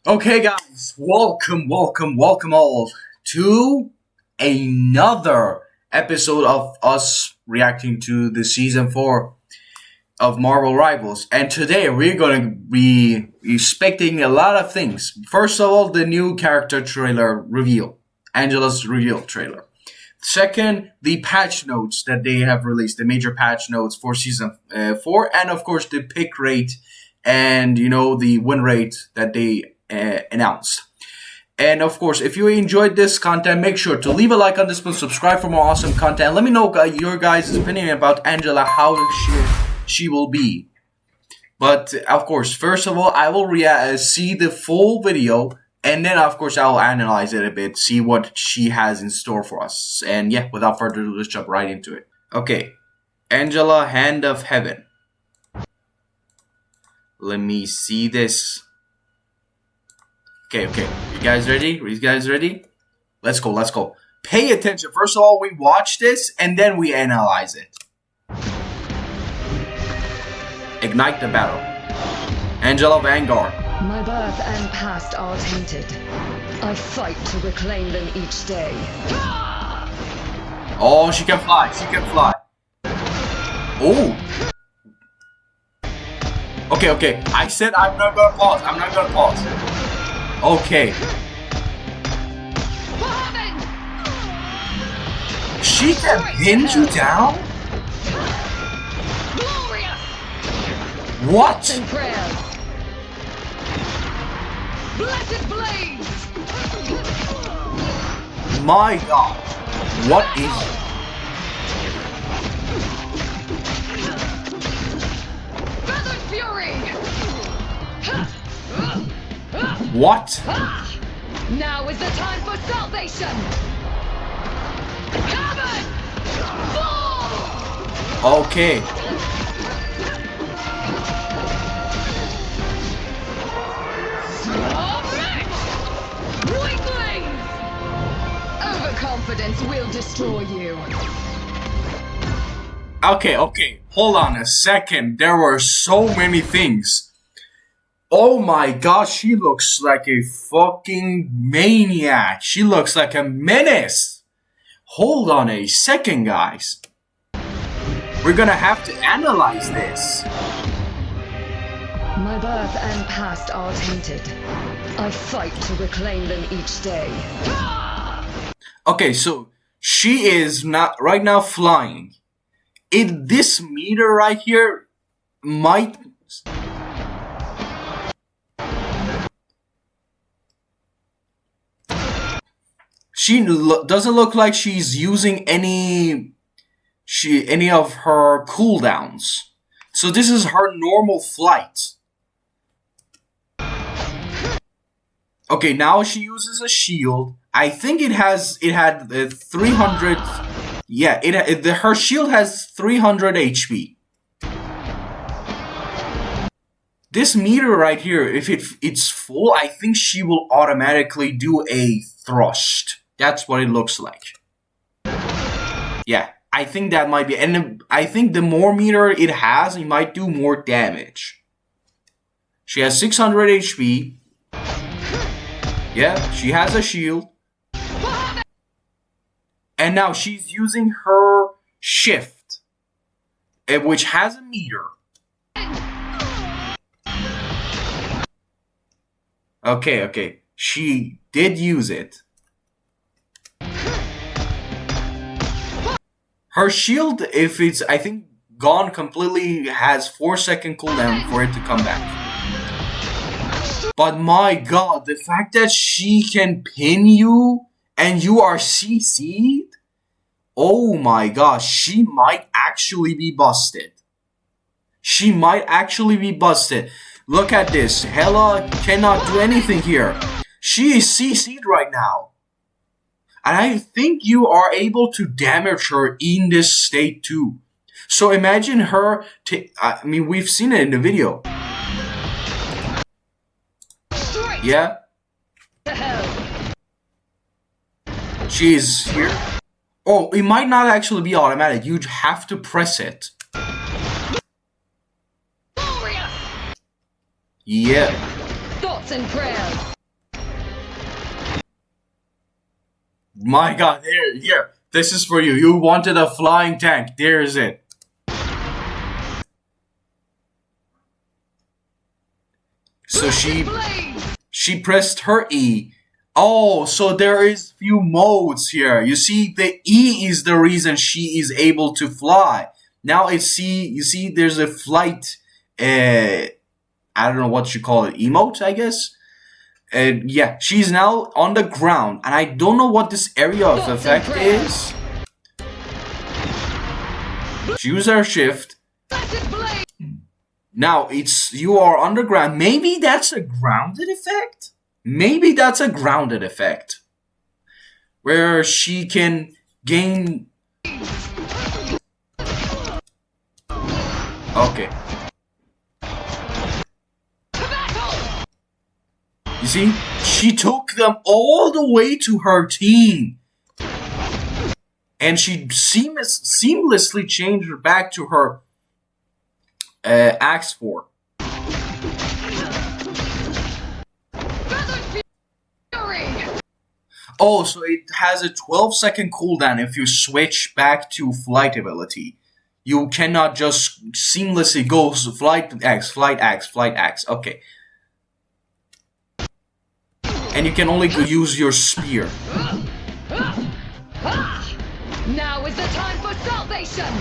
Okay, guys, welcome all to another episode of us reacting to the season 4 of Marvel Rivals. And today we're going to be expecting a lot of things. First of all, the new character trailer reveal, Angela's reveal trailer. Second, the patch notes that they have released, the major patch notes for season 4, and of course the pick rate and the win rate that they announced. And of course, if you enjoyed this content, make sure to leave a like on this one, subscribe for more awesome content. Let me know your guys' opinion about Angela, how she will be. But of course, first of all, I will see the full video, and then of course I'll analyze it a bit, see what she has in store for us. And yeah, without further ado, let's jump right into it. Okay, Angela, Hand of Heaven. Let me see this. Okay. You guys ready? Let's go. Pay attention. First of all, we watch this and then we analyze it. Ignite the battle. Angela Vanguard. My birth and past are tainted. I fight to reclaim them each day. Oh, she can fly. Oh. Okay. I said I'm not gonna pause. Okay. She can pin you down? What? Blessed blades! My God. What is it? Feathered fury! What? Now is the time for salvation! Heaven! Fall! Okay. Weaklings! Overconfidence will destroy you. Okay. Hold on a second. There were so many things. Oh my God, she looks like a fucking maniac. She looks like a menace. Hold on a second, guys. We're gonna have to analyze this. My birth and past are tainted. I fight to reclaim them each day. Okay, so she is not right now flying. This meter right here might... She doesn't look like she's using any of her cooldowns. So this is her normal flight. Okay, now she uses a shield. I think it had 300. Yeah, her shield has 300 HP. This meter right here, if it's full, I think she will automatically do a thrust. That's what it looks like. Yeah, I think that might be. And I think the more meter it has, it might do more damage. She has 600 HP. Yeah, she has a shield. And now she's using her shift, which has a meter. Okay. She did use it. Her shield, if it's, I think, gone completely, has 4-second cooldown for it to come back. But my God, the fact that she can pin you and you are CC'd? Oh my gosh, she might actually be busted. Look at this. Hela cannot do anything here. She is CC'd right now. And I think you are able to damage her in this state too. So imagine her, we've seen it in the video. Yeah? She's here. Oh, it might not actually be automatic. You'd have to press it. Yeah. Thoughts and prayers. my god, here. This is for you. You wanted a flying tank. There's it. So she pressed her E. Oh, so there is few modes here. You see, the E is the reason she is able to fly. Now you see there's a flight, I don't know what you call it, emote, I guess? Yeah, she's now on the ground, and I don't know what this area of effect is. Choose her shift. Now, you are underground. Maybe that's a grounded effect? Maybe that's a grounded effect. Where she can gain... Okay. You see? She took them all the way to her team. And she seamlessly changed her back to her Axe 4. Oh, so it has a 12-second cooldown if you switch back to flight ability. You cannot just seamlessly go flight X, flight X, flight X. Okay. And you can only use your spear. Now is the time for salvation.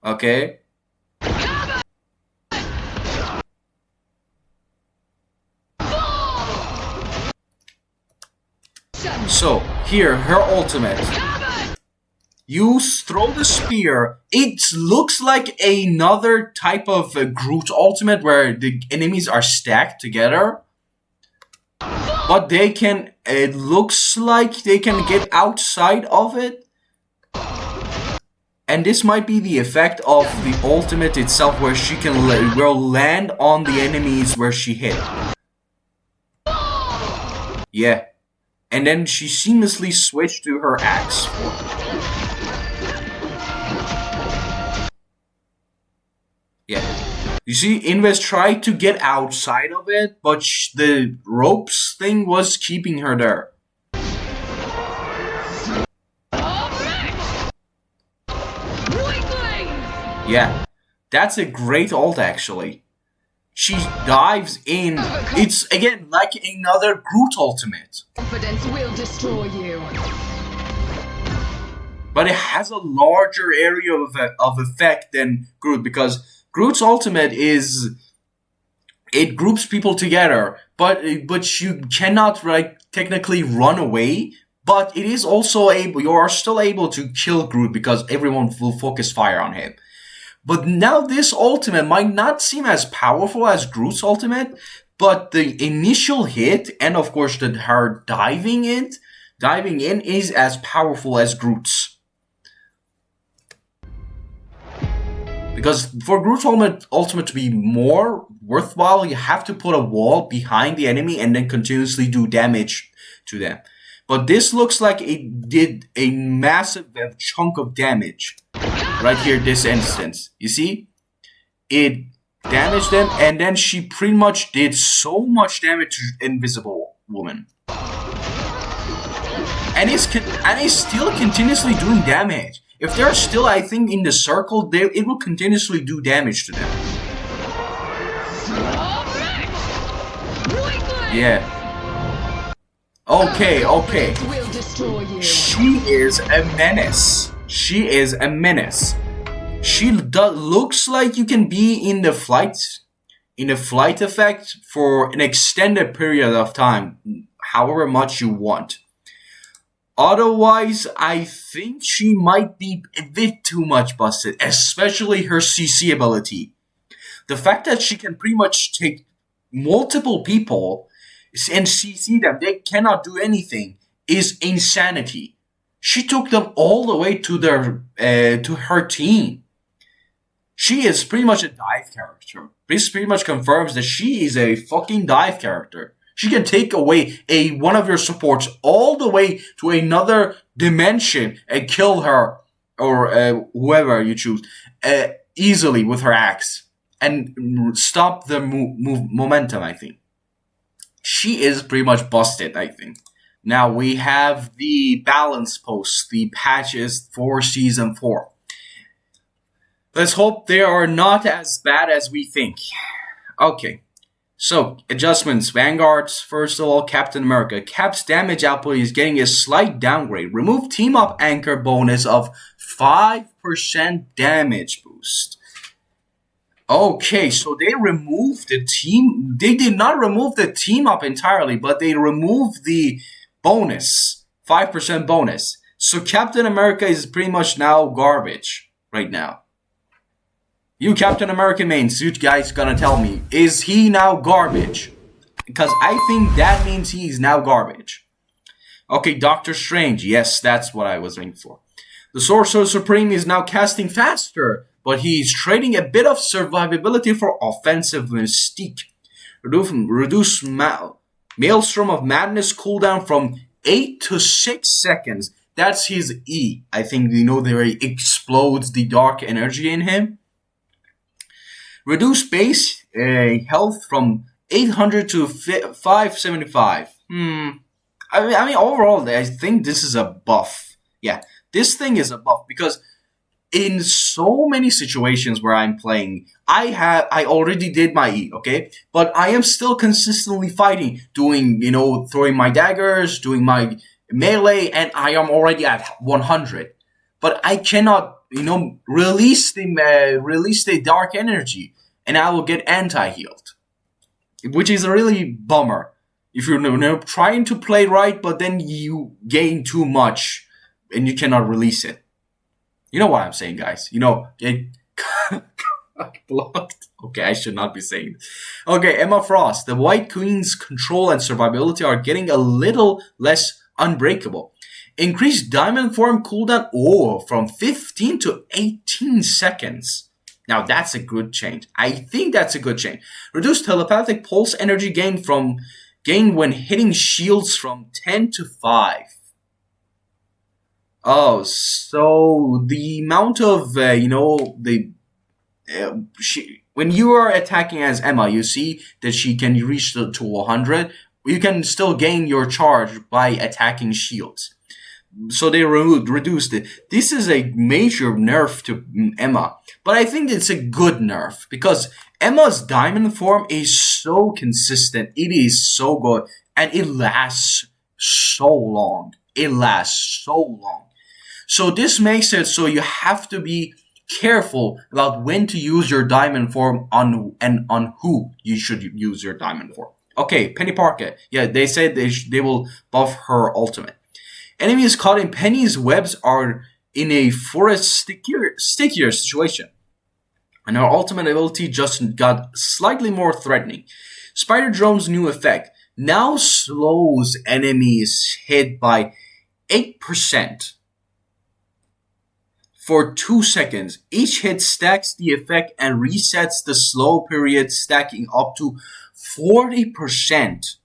Okay. So, here, her ultimate. You throw the spear. It looks like another type of Groot ultimate where the enemies are stacked together. But they can, it looks like they can get outside of it. And this might be the effect of the ultimate itself, where she can will land on the enemies where she hit. Yeah. And then she seamlessly switched to her axe. Yeah. You see, Inves tried to get outside of it, but the ropes thing was keeping her there. Yeah. That's a great ult, actually. She dives in. It's, again, like another Groot ultimate. Confidence will destroy you. But it has a larger area of effect than Groot, because Groot's ultimate is... It groups people together, but you cannot, like, technically run away. But it is also able... You are still able to kill Groot, because everyone will focus fire on him. But now this ultimate might not seem as powerful as Groot's ultimate, but the initial hit, and of course her diving in is as powerful as Groot's. Because for Groot's ultimate to be more worthwhile, you have to put a wall behind the enemy and then continuously do damage to them. But this looks like it did a massive chunk of damage. Right here, this instance. You see? It damaged them, and then she pretty much did so much damage to Invisible Woman. And it's still continuously doing damage. If they're still, I think, in the circle, it will continuously do damage to them. Yeah. Okay. She is a menace. She is a menace. She looks like you can be in the flight effect for an extended period of time, however much you want. Otherwise, I think she might be a bit too much busted, especially her CC ability. The fact that she can pretty much take multiple people and CC them, they cannot do anything, is insanity. She took them all the way to her team. She is pretty much a dive character. This pretty much confirms that she is a fucking dive character. She can take away one of your supports all the way to another dimension and kill her, or whoever you choose, easily with her axe. And stop the momentum, I think. She is pretty much busted, I think. Now we have the balance posts, the patches for Season 4. Let's hope they are not as bad as we think. Okay, so adjustments. Vanguard's first of all, Captain America. Cap's damage output is getting a slight downgrade. Remove team up anchor bonus of 5% damage boost. Okay, so they removed the team. They did not remove the team up entirely, but they removed the bonus, 5% bonus. So Captain America is pretty much now garbage right now. You Captain America mains, you guys gonna tell me, is he now garbage? Because I think that means he's now garbage. Okay, Doctor Strange. Yes, that's what I was waiting for. The Sorcerer Supreme is now casting faster, but he's trading a bit of survivability for offensive mystique. Reduce Maelstrom of Madness cooldown from 8 to 6 seconds. That's his E. I think there he explodes the dark energy in him. Reduce base health from 800 to 575. I mean, overall, I think this is a buff. Yeah, this thing is a buff because in so many situations where I'm playing, I already did my E, okay? But I am still consistently fighting, doing, throwing my daggers, doing my melee, and I am already at 100. But I cannot, release the dark energy, and I will get anti-healed, which is a really bummer. If you're trying to play right, but then you gain too much, and you cannot release it. You know what I'm saying, guys? Get blocked. Okay, I should not be saying it. Okay, Emma Frost. The White Queen's control and survivability are getting a little less unbreakable. Increase Diamond Form cooldown from 15 to 18 seconds. Now that's a good change. I think that's a good change. Reduce telepathic pulse energy gain when hitting shields from 10 to 5. Oh, so the amount of when you are attacking as Emma, you see that she can reach to 100. You can still gain your charge by attacking shields. So they reduced it. This is a major nerf to Emma. But I think it's a good nerf because Emma's diamond form is so consistent. It is so good. And it lasts so long. So this makes it so you have to be careful about when to use your diamond form on who you should use your diamond form. Okay, Penny Parker. Yeah, they said they will buff her ultimate. Enemies caught in Penny's webs are in a forest stickier situation. And her ultimate ability just got slightly more threatening. Spider Drone's new effect now slows enemies hit by 8% for 2 seconds. Each hit stacks the effect and resets the slow period, stacking up to 40%.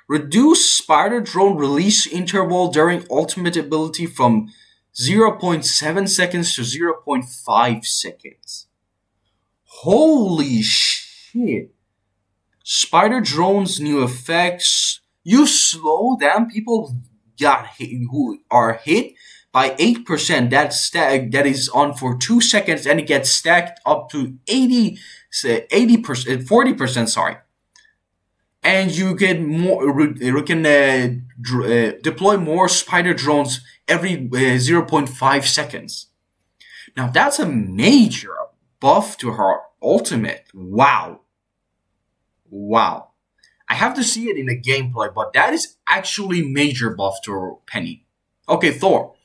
Reduce Spider Drone release interval during ultimate ability from 0.7 seconds to 0.5 seconds. Holy shit. Spider Drone's new effects. You slow down people who are hit by 8%. That is on for 2 seconds, and it gets stacked up to 40%, sorry. And you get more. You can deploy more spider drones every 0.5 seconds. Now that's a major buff to her ultimate. Wow. I have to see it in the gameplay, but that is actually major buff to Penny. Okay, Thor.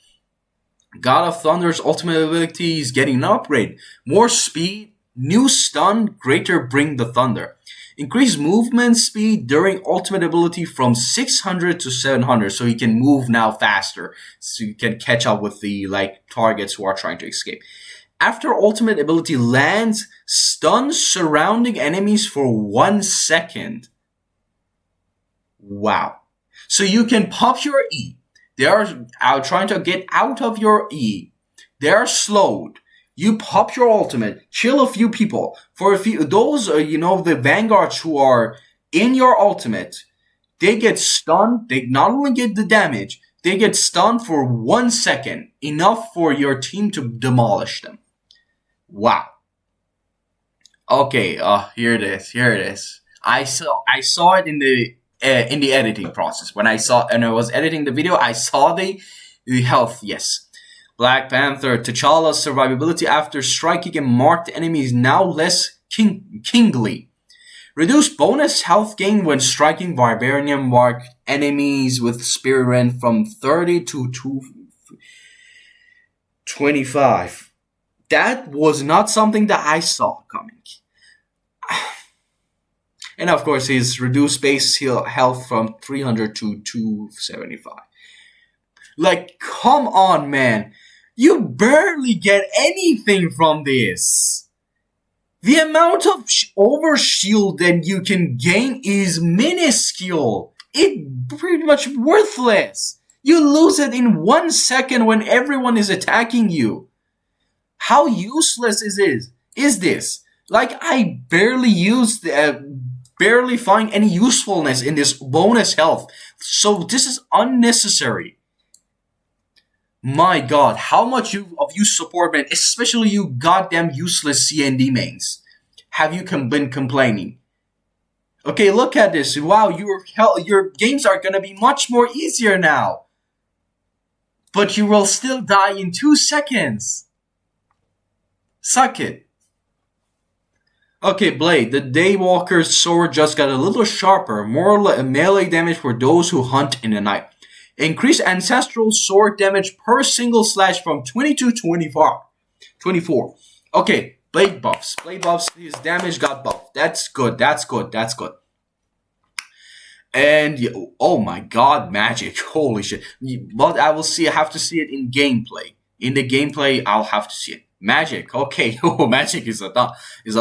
God of Thunder's ultimate ability is getting an upgrade. More speed, new stun, greater bring the thunder. Increase movement speed during ultimate ability from 600 to 700, so you can move now faster, so you can catch up with the targets who are trying to escape. After ultimate ability lands, stun surrounding enemies for 1 second. Wow. So you can pop your E. They are trying to get out of your E. They are slowed. You pop your ultimate, kill a few people. For those, the vanguards who are in your ultimate, They get stunned. They not only get the damage, they get stunned for 1 second, enough for your team to demolish them. Wow. Okay, here it is. Here it is. I saw it in the editing process. When I was editing the video, I saw the health. Yes. Black Panther, T'Challa's survivability after striking a marked enemy is now less kingly. Reduced bonus health gain when striking Vibranium marked enemies with Spirit Rend from 30 to 25. That was not something that I saw coming. And of course, his reduced base health from 300 to 275. Like, come on, man. You barely get anything from this. The amount of overshield that you can gain is minuscule. It's pretty much worthless. You lose it in 1 second when everyone is attacking you. How useless is this? Like, I barely find any usefulness in this bonus health. So this is unnecessary. My god, how much of you support men, especially you goddamn useless CND mains, have you been complaining? Okay, look at this. Wow, your games are gonna be much more easier now. But you will still die in 2 seconds. Suck it. Okay, Blade. The Daywalker's sword just got a little sharper. More melee damage for those who hunt in the night. Increased ancestral sword damage per single slash from 20 to 24. Okay, Blade buffs. Blade buffs, his damage got buffed. That's good. And, oh my god, magic. Holy shit. But I have to see it in gameplay. In the gameplay, I'll have to see it. Magic, okay. Oh, magic is a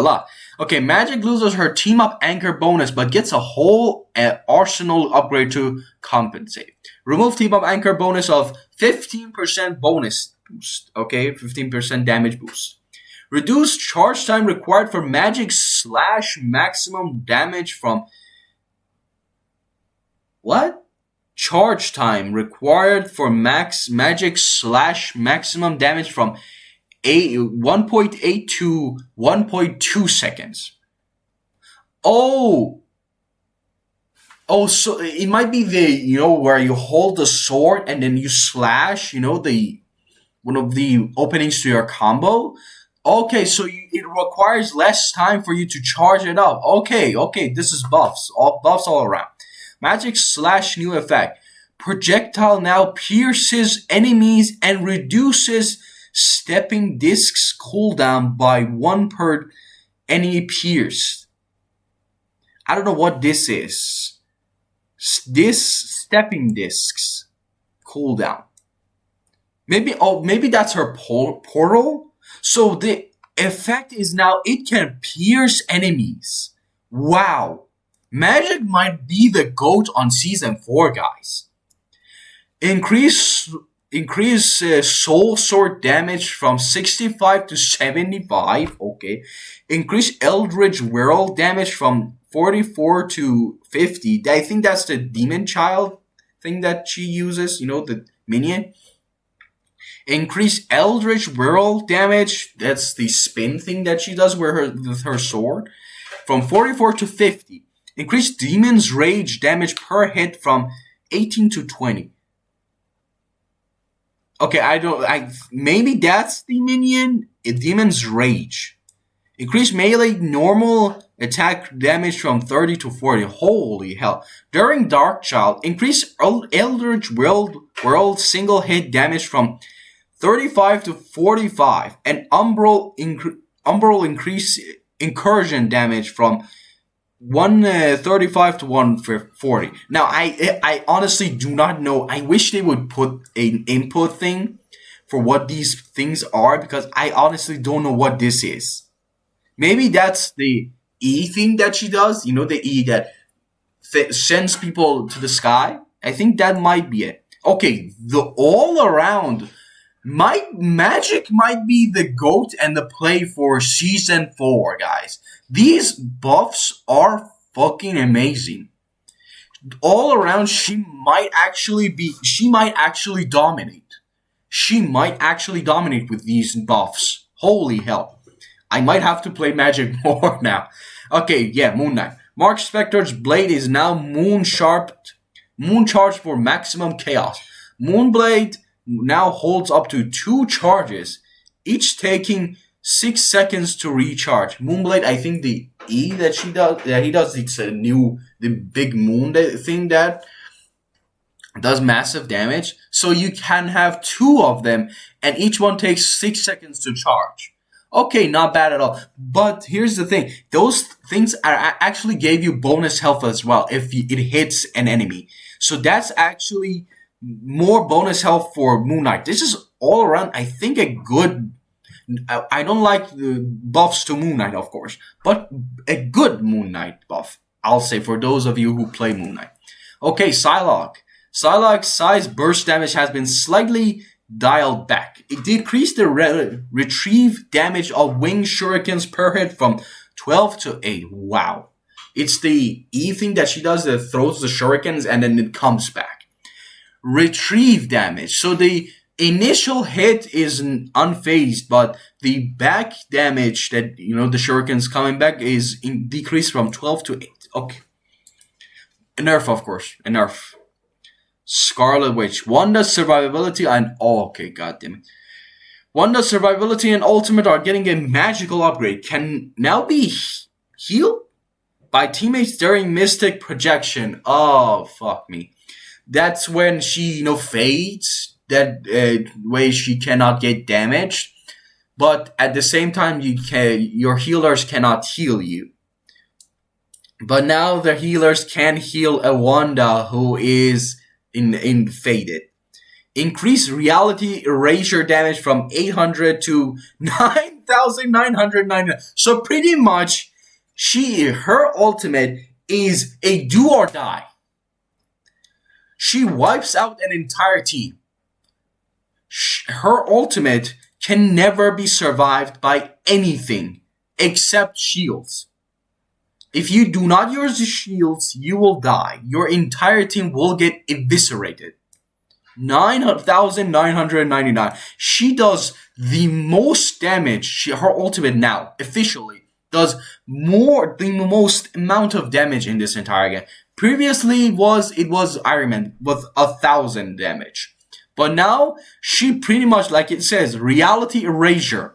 lot. Okay, Magic loses her team up anchor bonus, but gets a whole arsenal upgrade to compensate. Remove team up anchor bonus of 15% bonus boost. Okay, 15% damage boost. Reduce charge time required for Magic / maximum damage from... What? Charge time required for Magic / maximum damage from 1.8 to 1.2 seconds. Oh, so it might be where you hold the sword and then you slash, one of the openings to your combo. Okay, so it requires less time for you to charge it up. Okay, this is buffs all around. Magic / new effect. Projectile now pierces enemies and reduces stepping discs cooldown by 1 per enemy pierced. I don't know what this is. This stepping discs cooldown. Maybe that's her portal. So the effect is now it can pierce enemies. Wow. Magic might be the GOAT on Season 4, guys. Increase soul sword damage from 65 to 75. Okay. Increase Eldritch Whirl damage from 44 to 50. I think that's the Demon Child thing that she uses. The minion. Increase Eldritch Whirl damage. That's the spin thing that she does with her sword. From 44 to 50. Increase Demon's Rage damage per hit from 18 to 20. Okay, maybe that's the minion. Demon's Rage. Increase melee normal attack damage from 30 to 40. Holy hell. During Darkchild, increase Eldritch World single hit damage from 35 to 45. And Umbral increase incursion damage from 135 to 140. Now, I honestly do not know. I wish they would put an input thing for what these things are, because I honestly don't know what this is. Maybe that's the E thing that she does. The E that sends people to the sky. I think that might be it. Okay, the all around Magic might be the GOAT and the play for Season 4, guys. These buffs are fucking amazing. all around, she might actually dominate. She might actually dominate with these buffs. Holy hell. I might have to play Magic more now. Okay, yeah, Moon Knight. Mark Spector's blade is now moon charged for maximum chaos. Moonblade now holds up to 2 charges, each taking 6 seconds to recharge. Moonblade, I think the E that he does, it's the big moon thing that does massive damage. So you can have 2 of them, and each one takes 6 seconds to charge. Okay, not bad at all. But here's the thing. Those things actually gave you bonus health as well if it hits an enemy. So that's actually more bonus health for Moon Knight. This is all around, I think, a good... I don't like the buffs to Moon Knight, of course, but a good Moon Knight buff, I'll say, for those of you who play Moon Knight. Okay, Psylocke. Psylocke's size burst damage has been slightly dialed back. It decreased the retrieve damage of wing shurikens per hit from 12 to 8. Wow. It's the E thing that she does that throws the shurikens and then it comes back. Retrieve damage. So the initial hit is unfazed, but the back damage that, the shurikens coming back is decreased from 12 to 8. Okay. A nerf, of course. A nerf. Scarlet Witch. Wanda's survivability and... okay, goddammit. Wanda's survivability and ultimate are getting a magical upgrade. Can now be healed by teammates during Mystic Projection. Oh, fuck me. That's when she, fades. That way she cannot get damaged. But at the same time, your healers cannot heal you. But now the healers can heal a Wanda who is... in faded. Increase reality erasure damage from 800 to 9,999. So pretty much, her ultimate is a do or die. She wipes out an entire team. Her ultimate can never be survived by anything except shields. If you do not use the shields, you will die. Your entire team will get eviscerated. 9,999. She does the most damage. Her ultimate now, officially, does the most amount of damage in this entire game. Previously, it was Iron Man with 1,000 damage. But now, she pretty much, like it says, reality erasure.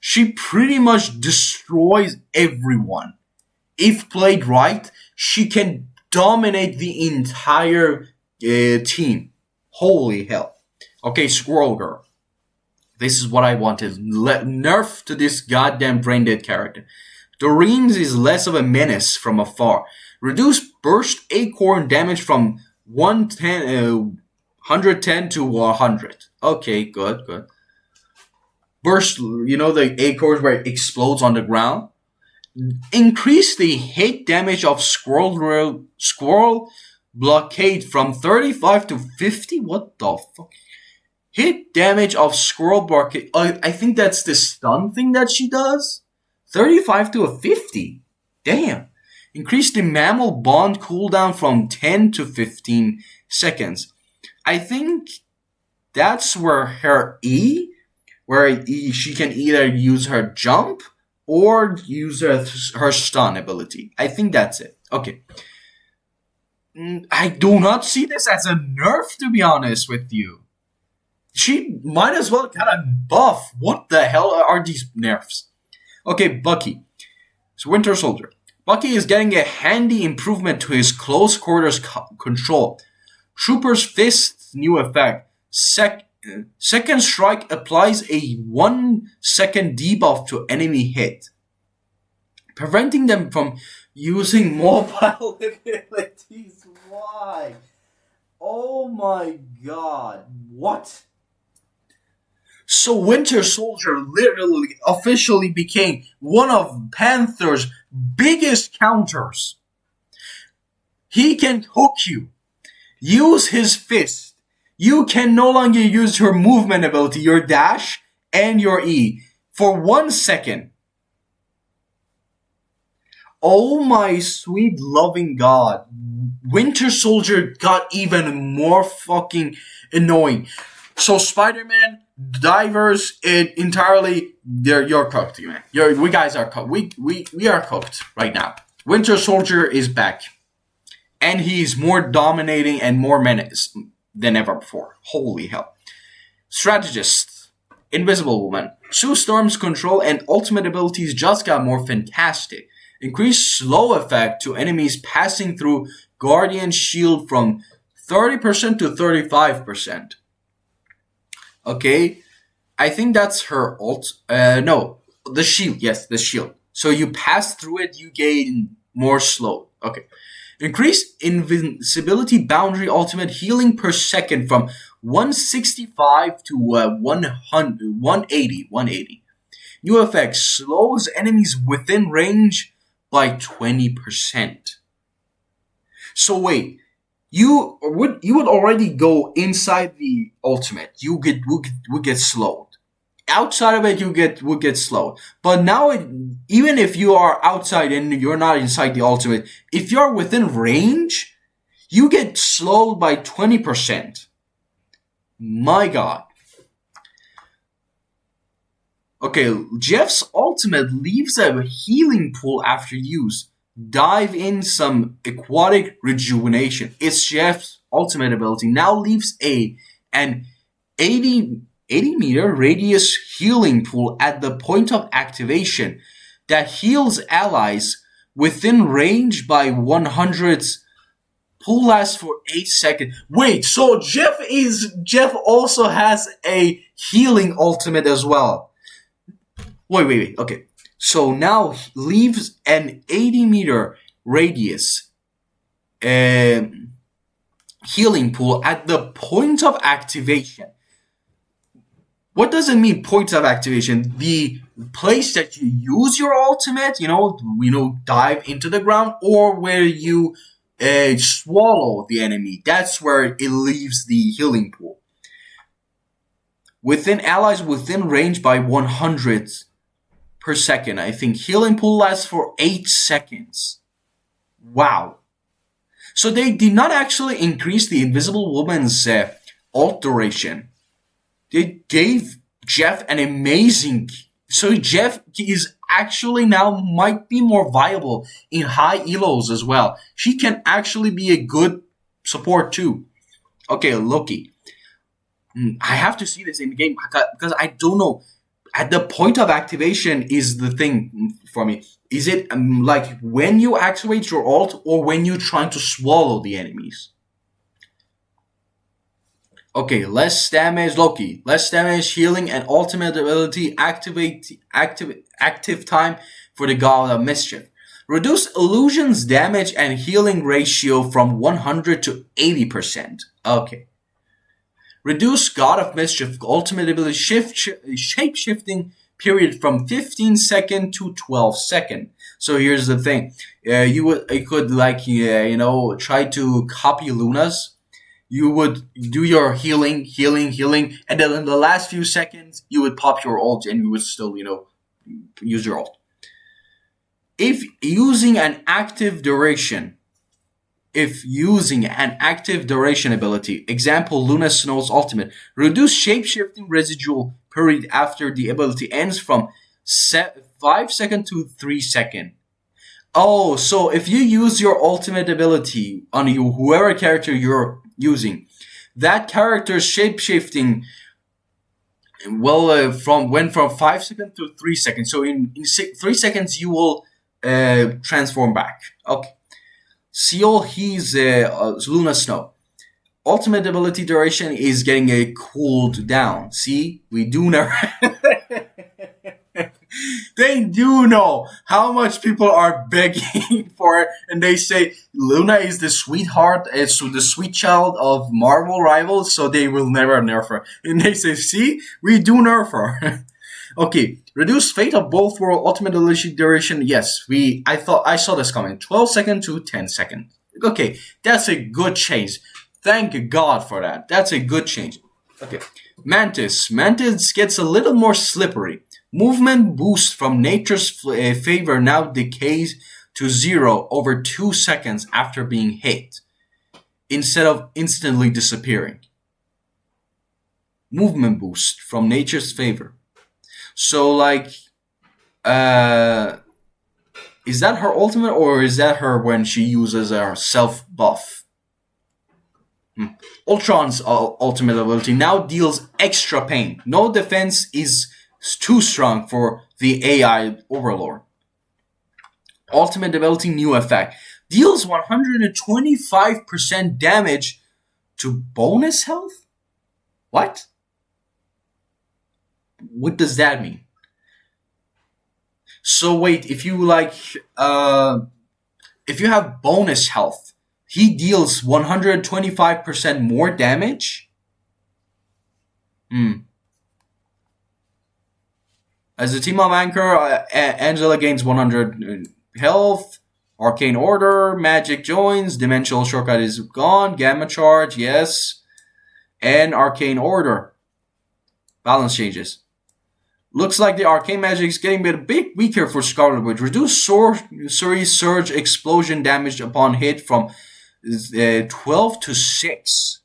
She pretty much destroys everyone. If played right, she can dominate the entire team. Holy hell. Okay, Squirrel Girl. This is what I wanted. Nerf to this goddamn brain-dead character. Doreen's is less of a menace from afar. Reduce burst acorn damage from 110 to 100. Okay, good. Burst, the acorns where it explodes on the ground. Increase the hit damage of Squirrel Blockade from 35 to 50? What the fuck? Hit damage of Squirrel Blockade. I think that's the stun thing that she does. 35 to a 50. Damn. Increase the Mammal Bond cooldown from 10 to 15 seconds. I think that's where her E... where she can either use her jump or use her stun ability. I think that's it. Okay. I do not see this as a nerf, to be honest with you. She might as well get a buff. What the hell are these nerfs? Okay, Bucky. So Winter Soldier. Bucky is getting a handy improvement to his close quarters control. Trooper's Fist's new effect. Second Strike applies a 1 second debuff to enemy hit, preventing them from using mobile abilities. Why? Oh my god. What? So Winter Soldier literally officially became one of Panther's biggest counters. He can hook you. Use his fist. You can no longer use your movement ability, your dash, and your E for 1 second. Oh my sweet loving god. Winter Soldier got even more fucking annoying. So Spider-Man, divers, it entirely, you're cooked, man. We guys are cooked. We are cooked right now. Winter Soldier is back. And he's more dominating and more menace than ever before. Holy hell. Strategist. Invisible Woman. Sue Storm's control and ultimate abilities just got more fantastic. Increased slow effect to enemies passing through Guardian Shield from 30% to 35%. Okay. I think that's her ult. No. The shield. Yes, the shield. So you pass through it, you gain more slow. Okay. Increase invincibility boundary ultimate healing per second from 165 to 180. New effect slows enemies within range by 20%. So wait, you would already go inside the ultimate. You would get slowed. Outside of it, would get slowed. But now, even if you are outside and you're not inside the ultimate, if you're within range, you get slowed by 20%. My God. Okay, Jeff's ultimate leaves a healing pool after use. Dive in some aquatic rejuvenation. It's Jeff's ultimate ability. Now leaves an 80 meter radius healing pool at the point of activation that heals allies within range by 100. Pool lasts for 8 seconds. Wait, so Jeff also has a healing ultimate as well. Wait. Okay. So now leaves an 80 meter radius healing pool at the point of activation. What does it mean, point of activation? The place that you use your ultimate, dive into the ground, or where you swallow the enemy. That's where it leaves the healing pool. Within allies within range by 100 per second. I think healing pool lasts for 8 seconds. Wow. So they did not actually increase the Invisible Woman's ult duration. They gave Jeff an amazing... So Jeff is actually now might be more viable in high elos as well. She can actually be a good support too. Okay, Loki. I have to see this in the game because I don't know. At the point of activation is the thing for me. Is it like when you activate your ult or when you're trying to swallow the enemies? Okay, less damage, Loki. Less damage, healing, and ultimate ability active time for the God of Mischief. Reduce illusions damage and healing ratio from 100 to 80%. Okay. Reduce God of Mischief ultimate ability shape-shifting period from 15 second to 12 second. So here's the thing. You could try to copy Luna's. You would do your healing, and then in the last few seconds, you would pop your ult and you would still, use your ult. If using an active duration ability, example Luna Snow's ultimate, reduce shape-shifting residual period after the ability ends from 5 seconds to 3 seconds. Oh, so if you use your ultimate ability on whoever character you're using, that character's shape-shifting went from 5 seconds to 3 seconds. So in 3 seconds you will transform back. Okay. Seal, he's Luna Snow. Ultimate ability duration is getting cooled down. See, we do never. They do know how much people are begging for it, and they say Luna is the sweetheart, it's the sweet child of Marvel Rivals, so they will never nerf her. And they say, see, we do nerf her. Okay, reduce fate of both world ultimate ability duration. Yes, I saw this coming. 12 seconds to 10 seconds. Okay, that's a good change. Thank God for that. That's a good change. Okay, Mantis. Mantis gets a little more slippery. Movement boost from nature's favor now decays to 0 over 2 seconds after being hit, instead of instantly disappearing. Movement boost from nature's favor. So, like, is that her ultimate, or is that her when she uses her self buff? Ultron's ultimate ability now deals extra pain. No defense is too strong for the AI Overlord. Ultimate ability new effect. Deals 125% damage to bonus health? What? What does that mean? So wait, if you have bonus health, he deals 125% more damage? As a team-up anchor, Angela gains 100 health. Arcane Order, Magic joins, Dimensional Shortcut is gone, Gamma Charge, yes. And Arcane Order. Balance changes. Looks like the arcane magic is getting a bit weaker for Scarlet Witch. Reduce surge explosion damage upon hit from 12 to 6.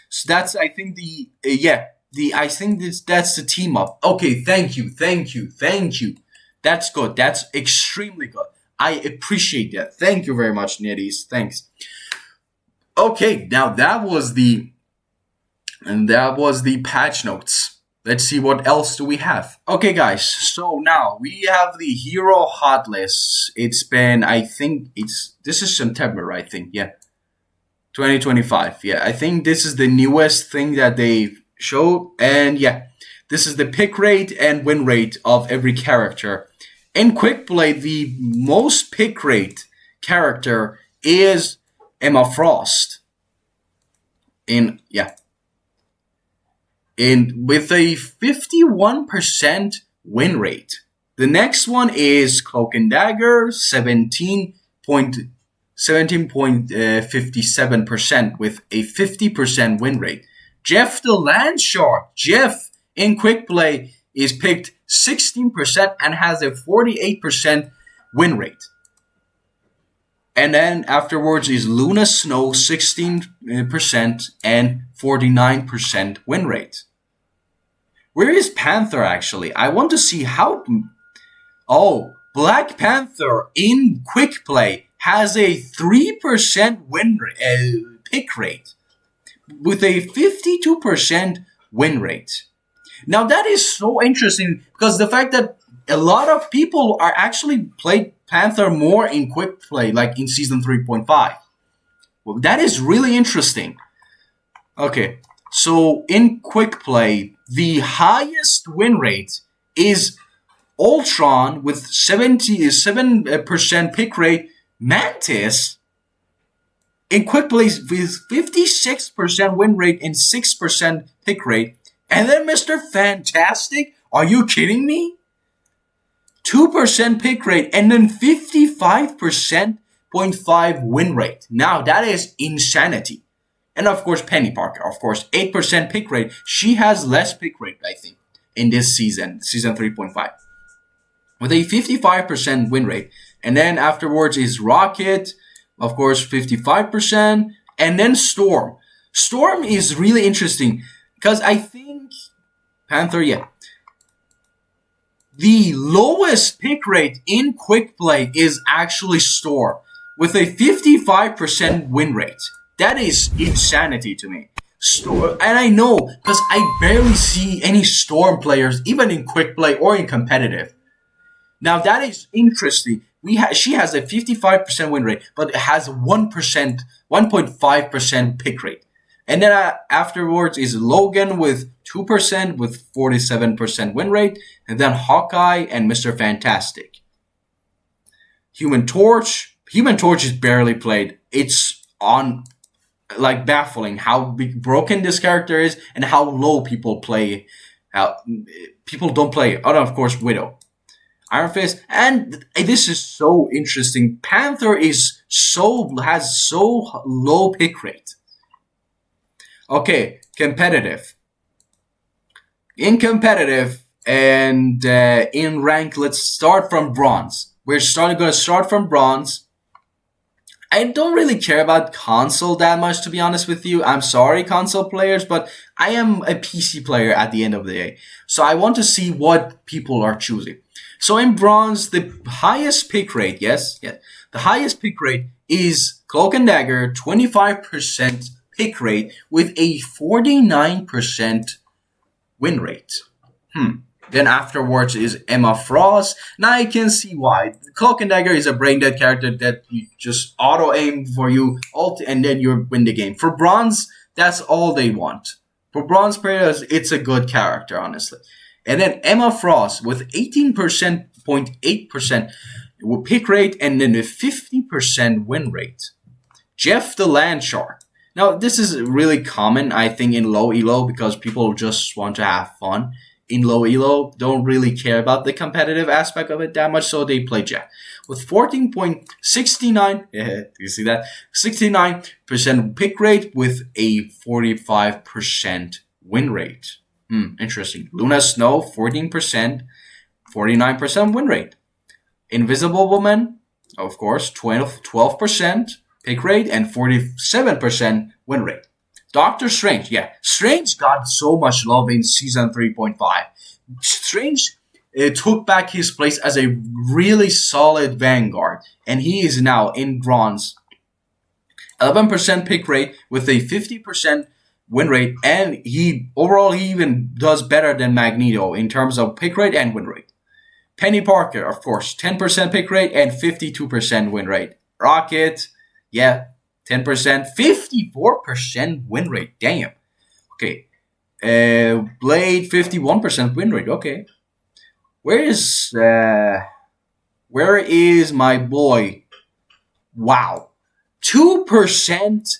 So that's, I think, that's the team up. Okay, thank you. That's good. That's extremely good. I appreciate that. Thank you very much, Netties. Thanks. Okay, now that was the patch notes. Let's see what else do we have. Okay, guys. So now we have the hero hot lists. It's been, this is September, I think. Yeah. 2025. Yeah, I think this is the newest thing that they showed. And yeah, this is the pick rate and win rate of every character. In Quick Play, the most pick rate character is Emma Frost. With a 51% win rate. The next one is Cloak and Dagger, 17.57% with a 50% win rate. Jeff the Landshark. Jeff in Quick Play is picked 16% and has a 48% win rate. And then afterwards is Luna Snow, 16% and 49% win rate. Where is Panther, actually? I want to see how... Oh, Black Panther in Quick Play has a 3% pick rate with a 52% win rate. Now that is so interesting because the fact that a lot of people are actually played Panther more in Quick Play, like in Season 3.5. Well, that is really interesting. Okay, so in Quick Play, the highest win rate is Ultron with 77% pick rate. Mantis in Quick Play with 56% win rate and 6% pick rate. And then Mr. Fantastic, are you kidding me? 2% pick rate and then 55.5 win rate. Now that is insanity. And of course, Penny Parker, 8% pick rate. She has less pick rate, I think, in this season 3.5. With a 55% win rate. And then afterwards is Rocket, of course, 55%. And then Storm. Storm is really interesting because I think Panther, the lowest pick rate in Quick Play is actually Storm with a 55% win rate. That is insanity to me. And I know because I barely see any Storm players even in Quick Play or in competitive. Now that is interesting. She has a 55% win rate, but it has 1.5% pick rate. And then afterwards is Logan with 2% with 47% win rate. And then Hawkeye and Mr. Fantastic. Human Torch is barely played. It's baffling how broken this character is and how low people play. How people don't play. Oh, no, of course, Widow. Iron Fist, and this is so interesting. Panther has so low pick rate. Okay, competitive. In competitive, And in rank, let's start from bronze. We're going to start from bronze. I don't really care about console that much, to be honest with you. I'm sorry, console players, but I am a PC player at the end of the day. So I want to see what people are choosing. So in bronze, the highest pick rate, yes, the highest pick rate is Cloak and Dagger, 25% pick rate with a 49% win rate. Then afterwards is Emma Frost. Now I can see why. Cloak and Dagger is a brain dead character that you just auto aim for you, and then you win the game. For bronze, that's all they want. For bronze players, it's a good character, honestly. And then Emma Frost with 18.8% pick rate and then a 50% win rate. Jeff the Landshark. Now this is really common, I think, in low elo because people just want to have fun. In low elo, don't really care about the competitive aspect of it that much, so they play Jeff. With 14.69, you see that? 69% pick rate with a 45% win rate. Interesting. Luna Snow, 14%, 49% win rate. Invisible Woman, of course, 12% pick rate and 47% win rate. Doctor Strange, Strange got so much love in Season 3.5. Strange took back his place as a really solid vanguard, and he is now in bronze. 11% pick rate with a 50% win rate, and he even does better than Magneto in terms of pick rate and win rate. Penny Parker, of course, 10% pick rate and 52% win rate. Rocket, 10%, 54% win rate. Damn. Okay. Blade, 51% win rate. Okay. Where is my boy? Wow. 2%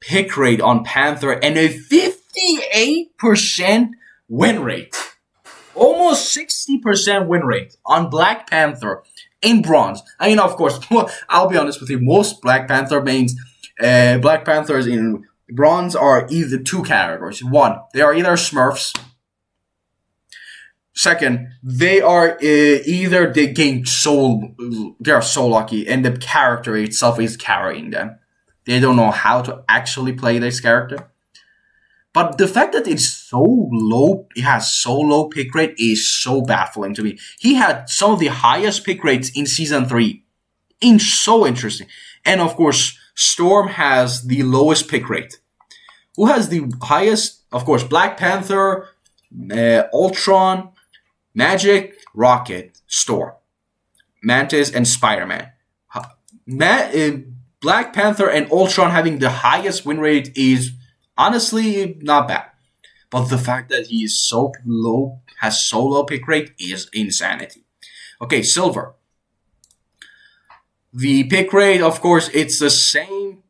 pick rate on Panther and a 58% win rate. Almost 60% win rate on Black Panther in bronze. I mean, of course, I'll be honest with you, most Black Panther mains, Black Panthers in bronze are either two categories. One, they are either Smurfs. Second, they are either they are so lucky and the character itself is carrying them. They don't know how to actually play this character. But the fact that it's so low, it has so low pick rate is so baffling to me. He had some of the highest pick rates in Season 3. So interesting. And of course, Storm has the lowest pick rate. Who has the highest? Of course, Black Panther, Ultron, Magic, Rocket, Storm, Mantis, and Spider-Man. Black Panther and Ultron having the highest win rate is honestly not bad. But the fact that he is so low, has so low pick rate is insanity. Okay, Silver. The pick rate, of course, it's the same.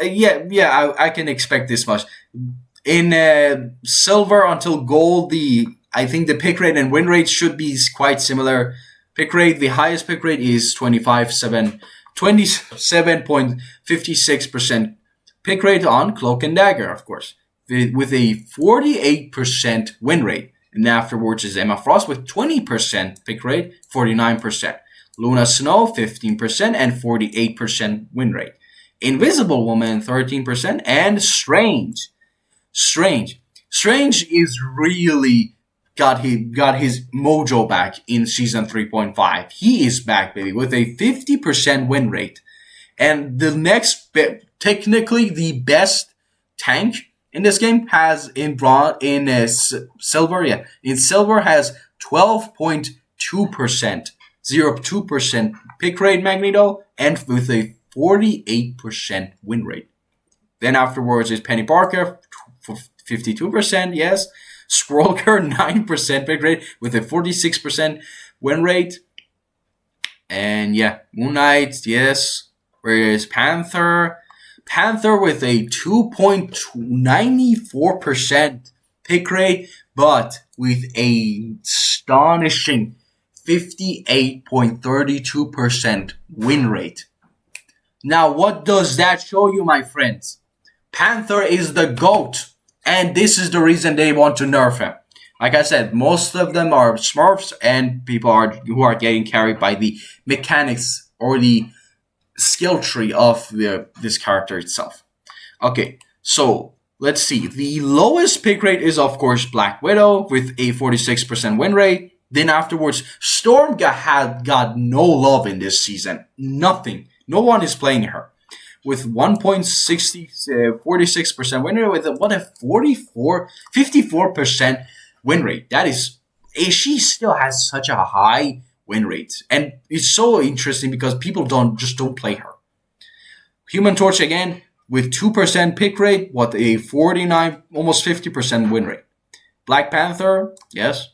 I can expect this much. In Silver until Gold, I think the pick rate and win rate should be quite similar. Pick rate, the highest pick rate is 27.56% pick rate on Cloak and Dagger, of course, with a 48% win rate. And afterwards is Emma Frost with 20% pick rate, 49%. Luna Snow, 15% and 48% win rate. Invisible Woman, 13%. And Strange. Strange is really got his mojo back in Season 3.5. He is back, baby, with a 50% win rate. And the next bit, technically the best tank in this game has Silver. In Silver has 12.2%, 0.2% pick rate Magneto, and with a 48% win rate. Then afterwards is Penny Parker, 52%, yes. Squirrel Girl, 9% pick rate with a 46% win rate. And Moon Knight, yes. Whereas Panther with a 2.94% pick rate, but with a astonishing 58.32% win rate. Now, what does that show you, my friends? Panther is the GOAT, and this is the reason they want to nerf him. Like I said, most of them are Smurfs and people who are getting carried by the mechanics or the skill tree of this character itself. Okay, so let's see. The lowest pick rate is, of course, Black Widow with a 46% win rate. Then afterwards, Storm got no love in this season. Nothing. No one is playing her. With 46% win rate, with what a 54% win rate. That is, she still has such a high win rate, and it's so interesting because people don't play her. Human Torch again with 2% pick rate, what a 49, almost 50% win rate. Black Panther, yes,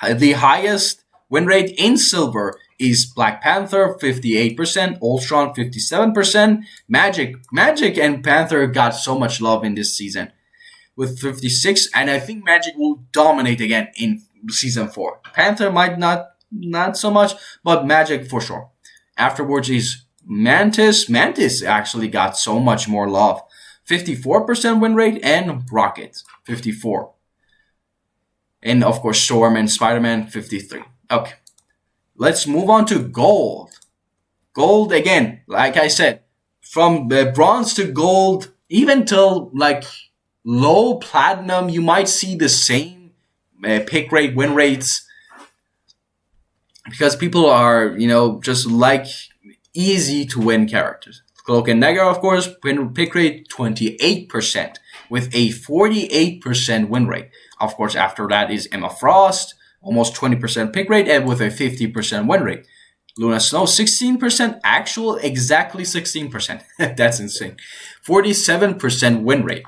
the highest win rate in silver is Black Panther, 58%, Ultron, 57%. Magic and Panther got so much love in this season with 56, and I think Magic will dominate again in season 4. Panther might not so much, but Magic for sure. Afterwards is Mantis. Mantis actually got so much more love. 54% win rate, and Rocket, 54. And of course Storm and Spider-Man, 53. Okay. Let's move on to gold. Gold, again, like I said, from bronze to gold, even till like low platinum, you might see the same pick rate, win rates, because people are, just like easy to win characters. Cloak and Dagger, of course, pick rate 28% with a 48% win rate. Of course, after that is Emma Frost, almost 20% pick rate and with a 50% win rate. Luna Snow, 16%, actual exactly 16%. That's insane. 47% win rate.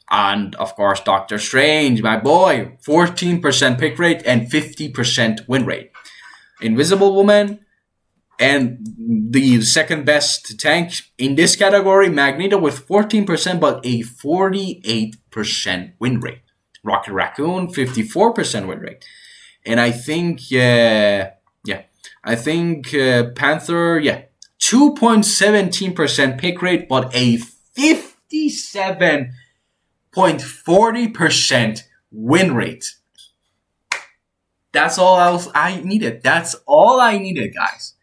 And of course, Doctor Strange, my boy, 14% pick rate and 50% win rate. Invisible Woman, and the second best tank in this category, Magneto, with 14% but a 48% win rate. Rocket Raccoon, 54% win rate. And I think, Panther, 2.17% pick rate, but a 57.40% win rate. That's all else I needed. That's all I needed, guys.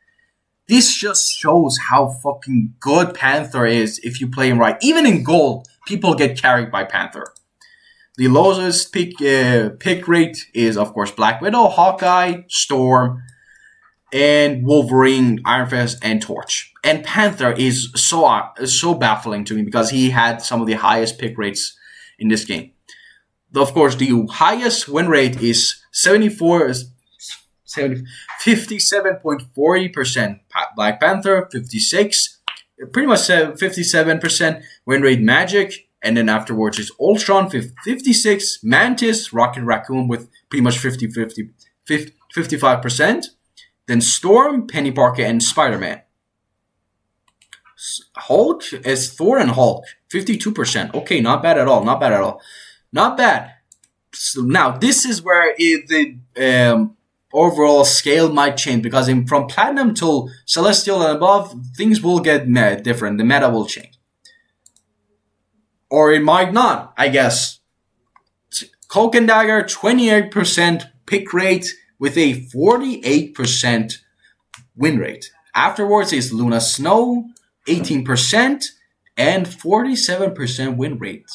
This just shows how fucking good Panther is if you play him right. Even in gold, people get carried by Panther. The lowest pick rate is, of course, Black Widow, Hawkeye, Storm, and Wolverine, Iron Fist, and Torch. And Panther is so baffling to me because he had some of the highest pick rates in this game. Of course, the highest win rate is 57.40%. Black Panther, 56. Pretty much 57% win rate Magic. And then afterwards is Ultron, 56. Mantis, Rocket Raccoon with pretty much 55%. Then Storm, Penny Parker, and Spider-Man. Hulk is Thor and Hulk, 52%. Okay, not bad at all. Not bad. So now, this is where the overall scale might change, because from Platinum till Celestial and above, things will get different. The meta will change. Or it might not, I guess. Cloak and Dagger, 28% pick rate with a 48% win rate. Afterwards is Luna Snow, 18% and 47% win rate.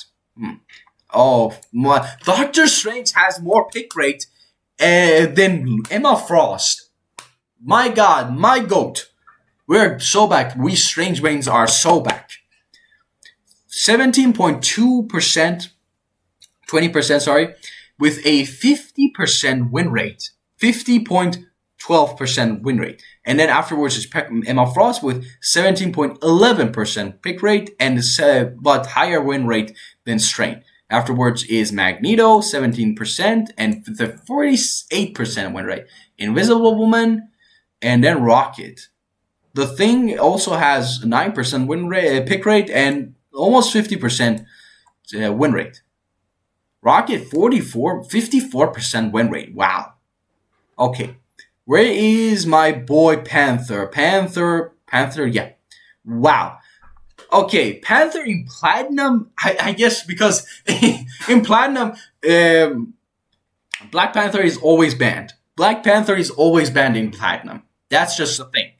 Oh, my. Doctor Strange has more pick rate than Emma Frost. My God, my GOAT. We're so back. We Strange Brains are so back. 17.2%, 20%, sorry, with a 50% win rate. 50.12% win rate. And then afterwards is Emma Frost with 17.11% pick rate and but higher win rate than Strange. Afterwards is Magneto, 17% and the 48% win rate. Invisible Woman, and then Rocket. The Thing also has 9% win rate, pick rate and almost 50% win rate. Rocket, 54% win rate. Wow. Okay. Where is my boy Panther? Panther, yeah. Wow. Okay, Panther in Platinum, I guess because in Platinum, Black Panther is always banned. Black Panther is always banned in Platinum. That's just a thing.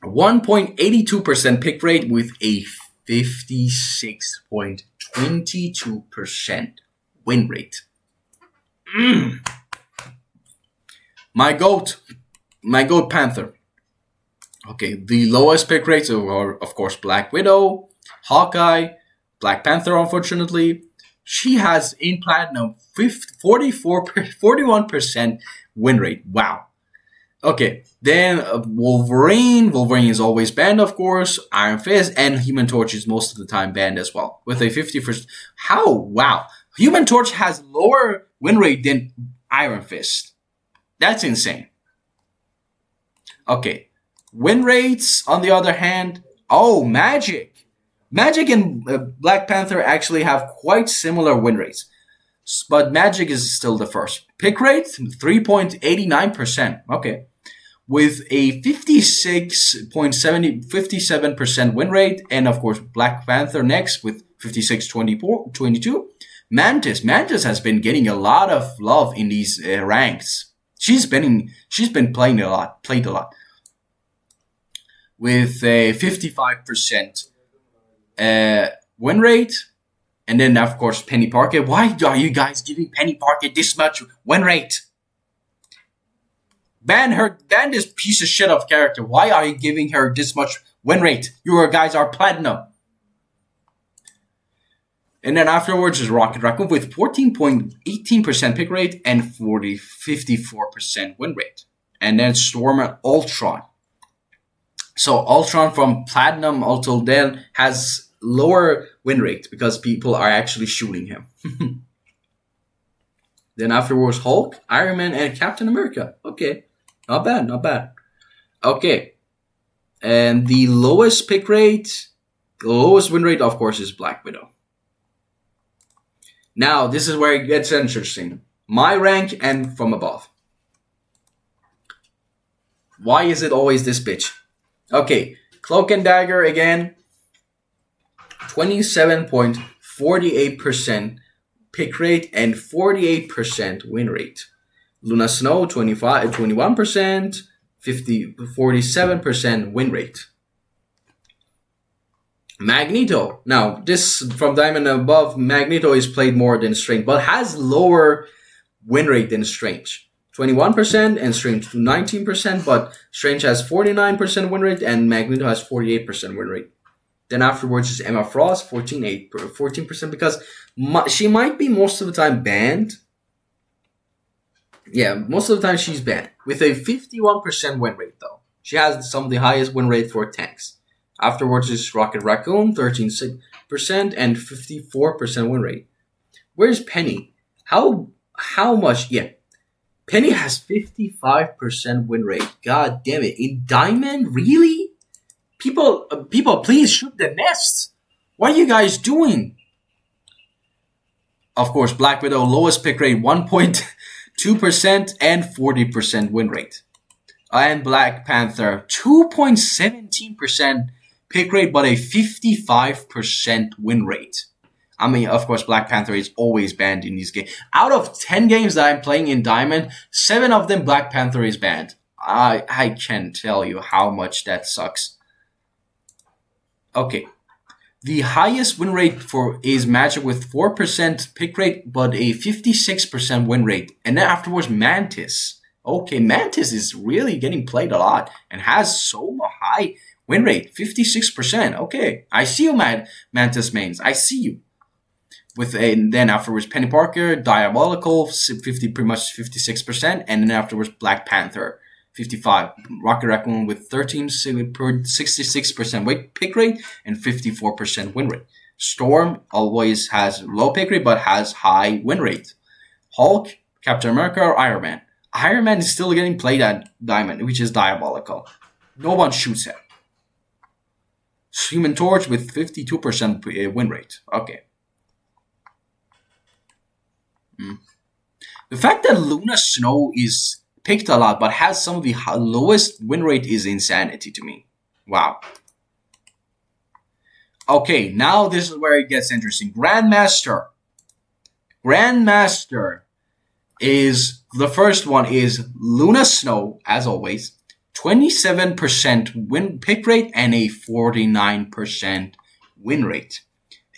1.82% pick rate with a 56.22% win rate. My goat Panther. Okay, the lowest pick rates are, of course, Black Widow, Hawkeye, Black Panther, unfortunately. She has, in Platinum, 41% win rate. Wow. Okay, then Wolverine. Wolverine is always banned, of course. Iron Fist and Human Torch is most of the time banned as well, with a 50%. How? Wow. Human Torch has lower win rate than Iron Fist. That's insane. Okay. Win rates, on the other hand, Magic. Magic and Black Panther actually have quite similar win rates. But Magic is still the first. Pick rate, 3.89%. Okay. With a 57% win rate. And of course, Black Panther next with 56.22. Mantis has been getting a lot of love in these ranks. She's been played a lot. With a 55% win rate. And then, of course, Penny Parker. Why are you guys giving Penny Parker this much win rate? Ban this piece of shit of character. Why are you giving her this much win rate? You guys are Platinum. And then afterwards is Rocket Raccoon with 14.18% pick rate and 54% win rate. And then Storm and Ultron. So Ultron from Platinum until then has lower win rate because people are actually shooting him. Then afterwards Hulk, Iron Man, and Captain America. Okay, not bad. Okay, and the lowest pick rate, the lowest win rate, of course, is Black Widow. Now this is where it gets interesting. My rank and from above. Why is it always this bitch? Okay, Cloak and Dagger again, 27.48% pick rate and 48% win rate. Luna Snow, 21%, 47% win rate. Magneto. Now, this from Diamond and above, Magneto is played more than Strange, but has lower win rate than Strange. 21% and Strange 19%, but Strange has 49% win rate and Magneto has 48% win rate. Then afterwards is Emma Frost, 14% because she might be most of the time banned. Yeah, most of the time she's banned with a 51% win rate though. She has some of the highest win rate for tanks. Afterwards is Rocket Raccoon, 13% and 54% win rate. Where's Penny? How much? Yeah. Penny has 55% win rate. God damn it. In Diamond? Really? People, please shoot the nest. What are you guys doing? Of course, Black Widow, lowest pick rate, 1.2% and 40% win rate. And Black Panther, 2.17% pick rate, but a 55% win rate. I mean, of course, Black Panther is always banned in these games. Out of 10 games that I'm playing in Diamond, 7 of them Black Panther is banned. I can't tell you how much that sucks. Okay. The highest win rate is Magic with 4% pick rate, but a 56% win rate. And then afterwards, Mantis. Okay, Mantis is really getting played a lot and has so high win rate, 56%. Okay, I see you, Mantis mains. I see you. Then afterwards, Penny Parker, Diabolical, pretty much 56%, and then afterwards, Black Panther, 55. Rocket Raccoon with 66% pick rate and 54% win rate. Storm always has low pick rate but has high win rate. Hulk, Captain America, or Iron Man. Iron Man is still getting played at Diamond, which is Diabolical. No one shoots him. Human Torch with 52% win rate. Okay. The fact that Luna Snow is picked a lot but has some of the lowest win rate is insanity to me. Wow. Okay, now this is where it gets interesting. Grandmaster. Grandmaster is the first one is Luna Snow, as always. 27% win pick rate and a 49% win rate.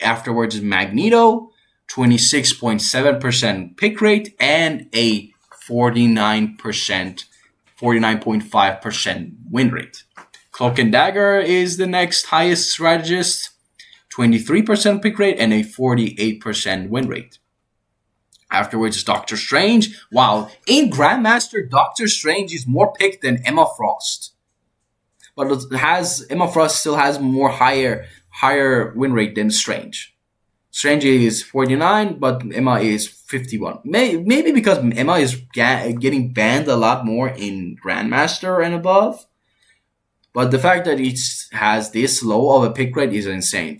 Afterwards is Magneto, 26.7% pick rate and a 49.5% win rate. Cloak and Dagger is the next highest strategist, 23% pick rate and a 48% win rate. Afterwards is Doctor Strange. Wow, in Grandmaster, Doctor Strange is more picked than Emma Frost. But Emma Frost still has more higher win rate than Strange. Strange is 49, but Emma is 51. Maybe because Emma is getting banned a lot more in Grandmaster and above. But the fact that it has this low of a pick rate is insane.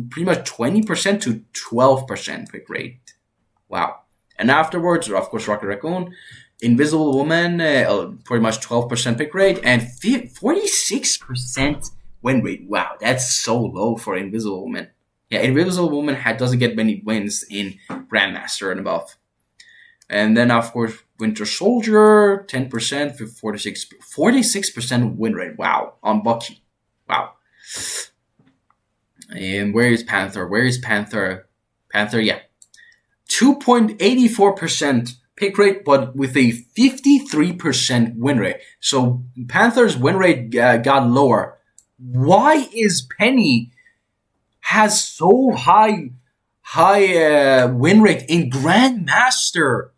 Pretty much 20% to 12% pick rate. Wow. And afterwards, of course, Rocket Raccoon. Invisible Woman, pretty much 12% pick rate and 46% win rate. Wow, that's so low for Invisible Woman. Yeah, Invisible Woman doesn't get many wins in Grandmaster and above. And then, of course, Winter Soldier, 10%, 46% win rate. Wow, on Bucky. Wow. And where is Panther? Panther, yeah. 2.84% pick rate, but with a 53% win rate. So Panther's win rate got lower. Why is Penny has so high win rate in Grandmaster?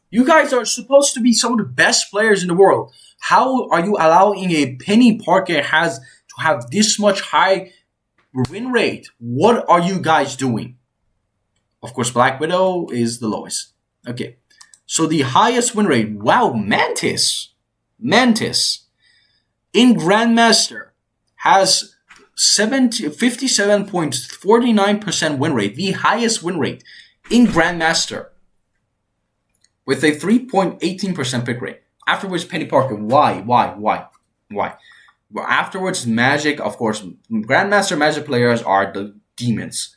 You guys are supposed to be some of the best players in the world. How are you allowing a Penny Parker to have this much high win rate? What are you guys doing? Of course, Black Widow is the lowest. Okay. So the highest win rate. Wow, Mantis. In Grandmaster has 57.49% win rate. The highest win rate in Grandmaster. With a 3.18% pick rate. Afterwards, Penny Parker. Why? Well, afterwards, Magic. Of course, Grandmaster Magic players are the demons.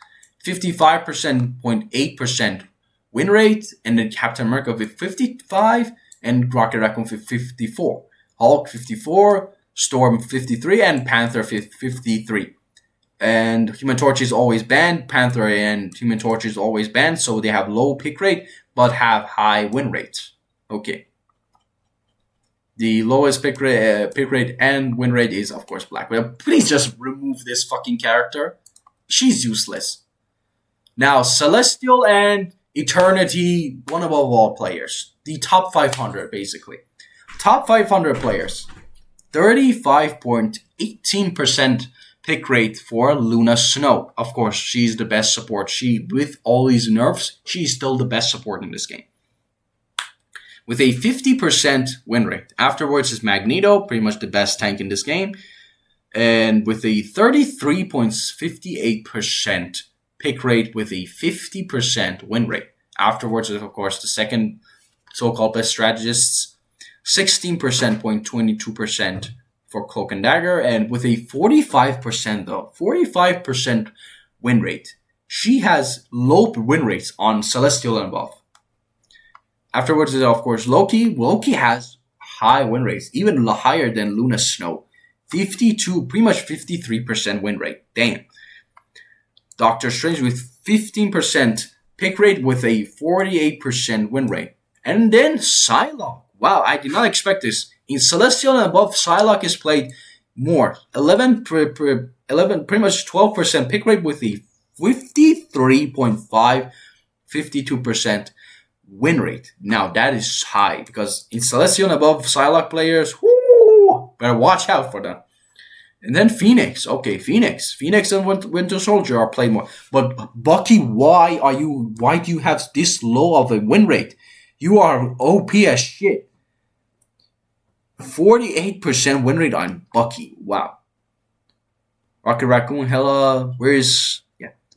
55.8% win rate, and then Captain America with 55, and Rocket Raccoon with 54. Hulk 54, Storm 53, and Panther 53. And Human Torch is always banned. Panther and Human Torch is always banned, so they have low pick rate, but have high win rates. Okay. The lowest pick rate and win rate is, of course, Black Widow. Please just remove this fucking character. She's useless. Now, Celestial and Eternity, one above all players. The top 500, basically. Top 500 players. 35.18% pick rate for Luna Snow. Of course, she's the best support. With all these nerfs, she's still the best support in this game. With a 50% win rate. Afterwards is Magneto, pretty much the best tank in this game. And with a 33.58% pick rate with a 50% win rate. Afterwards is, of course, the second so-called best strategists. 16.22% for Cloak and Dagger. And with a 45% win rate. She has low win rates on Celestial and above. Afterwards is, of course, Loki. Loki has high win rates, even higher than Luna Snow. 52, pretty much 53% win rate. Damn. Doctor Strange with 15% pick rate with a 48% win rate. And then Psylocke. Wow, I did not expect this. In Celestial and above, Psylocke is played more. 11, pretty much 12% pick rate with a 52% win rate. Now that is high because in Celestial and above, Psylocke players, better watch out for them. And then Phoenix. Okay, Phoenix and Winter Soldier are playing more. But Bucky, why do you have this low of a win rate? You are OP as shit. 48% win rate on Bucky. Wow. Rocket Raccoon, hella. Where is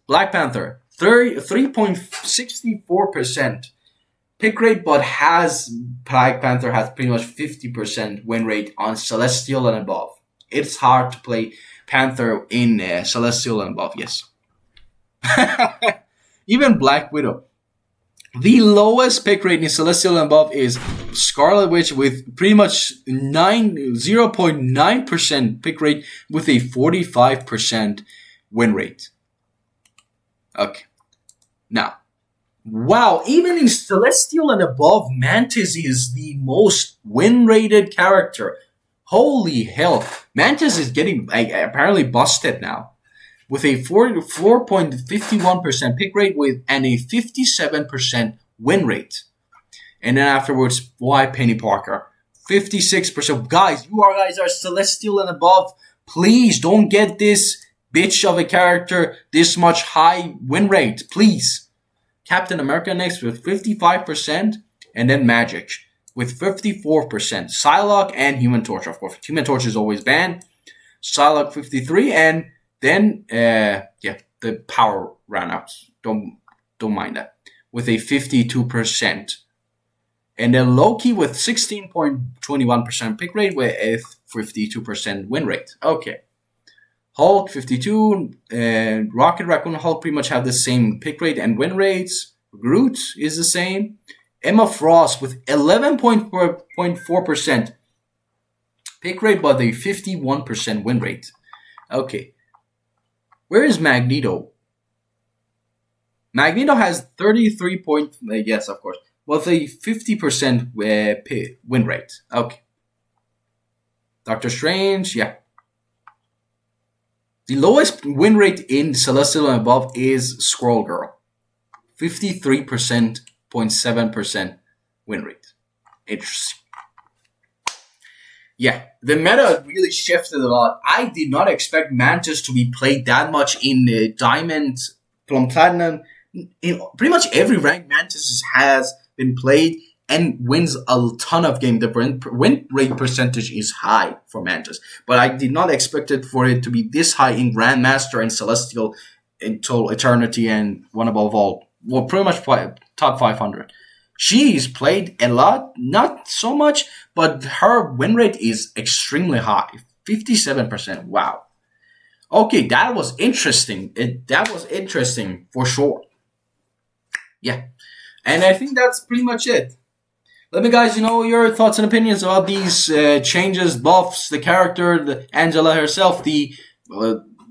Black Panther? 3.64% pick rate, but Black Panther has pretty much 50% win rate on Celestial and above. It's hard to play Panther in Celestial and above, yes. Even Black Widow. The lowest pick rate in Celestial and above is Scarlet Witch with pretty much 0.9% pick rate with a 45% win rate. Okay. Now, wow, even in Celestial and above, Mantis is the most win-rated character. Holy hell. Mantis is getting apparently busted now. With a 4.51% pick rate and a 57% win rate. And then afterwards, why Penny Parker? 56%. Guys, you guys are Celestial and above. Please don't get this bitch of a character this much high win rate. Please. Captain America next with 55%. And then Magic with 54%. Psylocke and Human Torch, of course. Human Torch is always banned. Psylocke 53%. And then, the power ran out. Don't mind that. With a 52%. And then Loki with 16.21% pick rate with a 52% win rate. Okay. Hulk 52. Rocket Raccoon Hulk pretty much have the same pick rate and win rates. Groot is the same. Emma Frost with 11.4% pick rate but a 51% win rate. Okay. Where is Magneto? Magneto has 33 yes, of course. With a 50% win rate. Okay. Doctor Strange, yeah. The lowest win rate in Celestial and above is Squirrel Girl. 53.7% win rate. Interesting. Yeah, the meta really shifted a lot. I did not expect Mantis to be played that much in Diamond, Plum Platinum. In pretty much every rank, Mantis has been played and wins a ton of games. The win rate percentage is high for Mantis. But I did not expect it for it to be this high in Grandmaster and Celestial until Eternity and one above all. Well, pretty much top 500. She's played a lot, not so much, but her win rate is extremely high. 57%. Wow. Okay, that was interesting. That was interesting for sure. Yeah. And I think that's pretty much it. Let me guys know your thoughts and opinions about these changes, buffs, the character, the Angela herself, the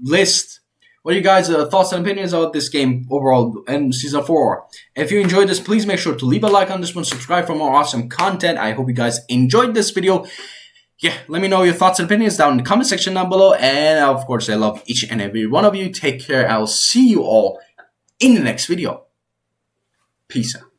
list. What are you guys' thoughts and opinions about this game overall in Season 4? If you enjoyed this, please make sure to leave a like on this one, subscribe for more awesome content. I hope you guys enjoyed this video. Yeah, let me know your thoughts and opinions down in the comment section down below. And of course, I love each and every one of you. Take care. I'll see you all in the next video. Peace out.